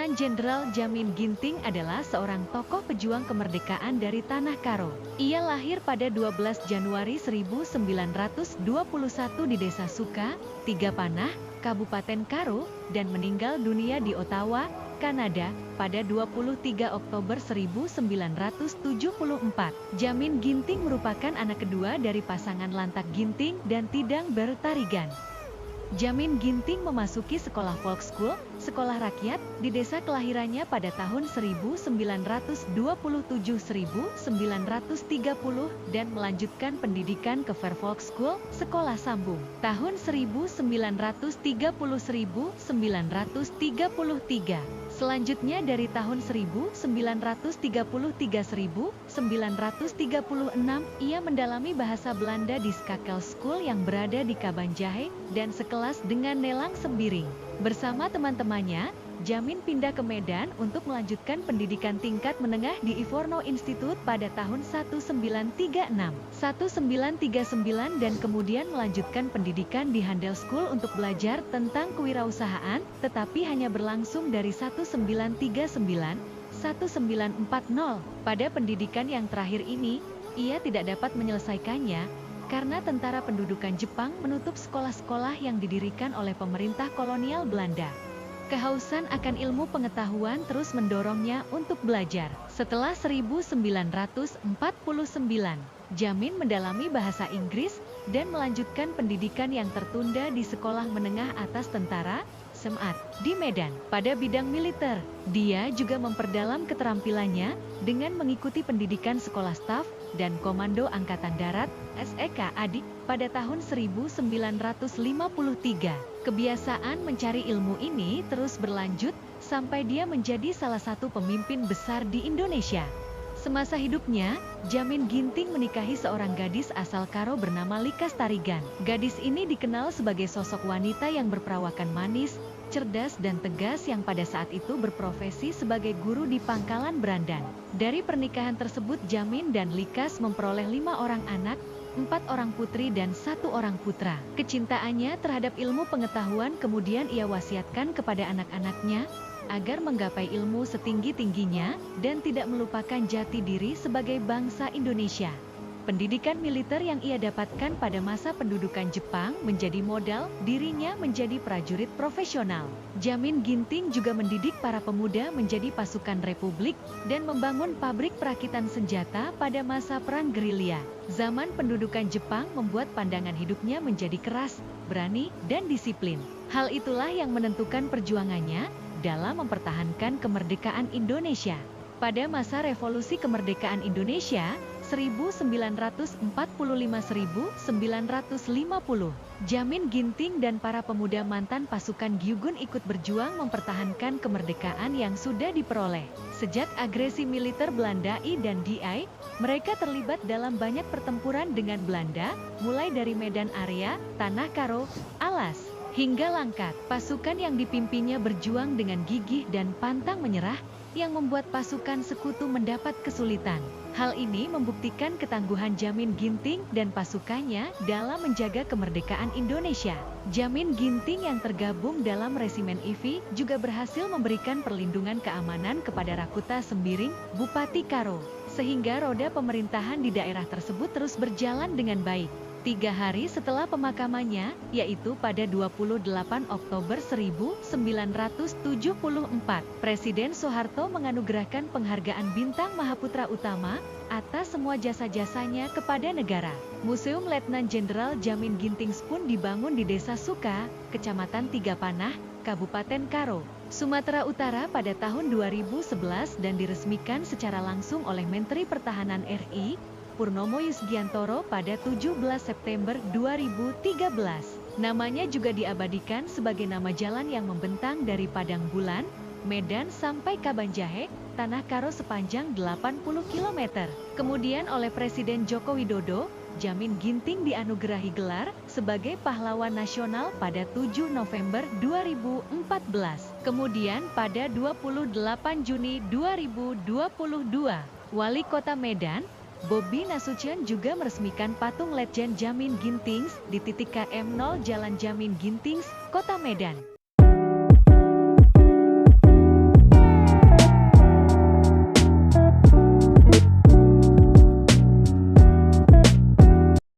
Letnan Jenderal Jamin Ginting adalah seorang tokoh pejuang kemerdekaan dari Tanah Karo. Ia lahir pada 12 Januari 1921 di Desa Suka, Tiga Panah, Kabupaten Karo, dan meninggal dunia di Ottawa, Kanada, pada 23 Oktober 1974. Jamin Ginting merupakan anak kedua dari pasangan Lantak Ginting dan Tidang Bertarigan. Jamin Ginting memasuki sekolah folk school, sekolah rakyat, di desa kelahirannya pada tahun 1927-1930 dan melanjutkan pendidikan ke Fairfolk School, sekolah sambung, tahun 1930-1933. Selanjutnya dari tahun 1933-1936, ia mendalami bahasa Belanda di Skakel School yang berada di Kabanjahe, dan sekelas dengan Nelang Sembiring. Bersama teman-temannya, Jamin pindah ke Medan untuk melanjutkan pendidikan tingkat menengah di Livorno Institute pada tahun 1939 dan kemudian melanjutkan pendidikan di Handel School untuk belajar tentang kewirausahaan, tetapi hanya berlangsung dari 1939-1940. Pada pendidikan yang terakhir ini, ia tidak dapat menyelesaikannya karena tentara pendudukan Jepang menutup sekolah-sekolah yang didirikan oleh pemerintah kolonial Belanda. Kehausan akan ilmu pengetahuan terus mendorongnya untuk belajar. Setelah 1949, Jamin mendalami bahasa Inggris dan melanjutkan pendidikan yang tertunda di Sekolah Menengah Atas Tentara, SMAT, di Medan. Pada bidang militer, dia juga memperdalam keterampilannya dengan mengikuti pendidikan Sekolah Staf dan Komando Angkatan Darat, SEK Adik, pada tahun 1953. Kebiasaan mencari ilmu ini terus berlanjut sampai dia menjadi salah satu pemimpin besar di Indonesia. Semasa hidupnya, Jamin Ginting menikahi seorang gadis asal Karo bernama Likas Tarigan. Gadis ini dikenal sebagai sosok wanita yang berperawakan manis, cerdas dan tegas yang pada saat itu berprofesi sebagai guru di Pangkalan Berandan. Dari pernikahan tersebut, Jamin dan Likas memperoleh 5 orang anak, 4 orang putri dan 1 orang putra. Kecintaannya terhadap ilmu pengetahuan kemudian ia wasiatkan kepada anak-anaknya agar menggapai ilmu setinggi-tingginya dan tidak melupakan jati diri sebagai bangsa Indonesia. Pendidikan militer yang ia dapatkan pada masa pendudukan Jepang menjadi modal dirinya menjadi prajurit profesional. Jamin Ginting juga mendidik para pemuda menjadi pasukan republik dan membangun pabrik perakitan senjata pada masa Perang Gerilya. Zaman pendudukan Jepang membuat pandangan hidupnya menjadi keras, berani, dan disiplin. Hal itulah yang menentukan perjuangannya dalam mempertahankan kemerdekaan Indonesia. Pada masa Revolusi Kemerdekaan Indonesia, 1945-1950, Jamin Ginting dan para pemuda mantan pasukan Gyugun ikut berjuang mempertahankan kemerdekaan yang sudah diperoleh. Sejak agresi militer Belanda I dan DI, mereka terlibat dalam banyak pertempuran dengan Belanda, mulai dari Medan Area, Tanah Karo, Alas, hingga Langkat. Pasukan yang dipimpinnya berjuang dengan gigih dan pantang menyerah, yang membuat pasukan sekutu mendapat kesulitan. Hal ini membuktikan ketangguhan Jamin Ginting dan pasukannya dalam menjaga kemerdekaan Indonesia. Jamin Ginting yang tergabung dalam Resimen IV juga berhasil memberikan perlindungan keamanan kepada Rakuta Sembiring, Bupati Karo, sehingga roda pemerintahan di daerah tersebut terus berjalan dengan baik. 3 hari setelah pemakamannya, yaitu pada 28 Oktober 1974, Presiden Soeharto menganugerahkan penghargaan Bintang Mahaputra Utama atas semua jasa-jasanya kepada negara. Museum Letnan Jenderal Jamin Ginting pun dibangun di Desa Suka, Kecamatan Tiga Panah, Kabupaten Karo, Sumatera Utara pada tahun 2011 dan diresmikan secara langsung oleh Menteri Pertahanan RI, Purnomo Yusgiantoro pada 17 September 2013. Namanya juga diabadikan sebagai nama jalan yang membentang dari Padang Bulan, Medan sampai Kabanjahe, Tanah Karo sepanjang 80 km. Kemudian oleh Presiden Joko Widodo, Jamin Ginting dianugerahi gelar sebagai pahlawan nasional pada 7 November 2014. Kemudian pada 28 Juni 2022, Wali Kota Medan, Bobi Nasution juga meresmikan patung Letjen Jamin Ginting di titik KM 0 Jalan Jamin Ginting, Kota Medan.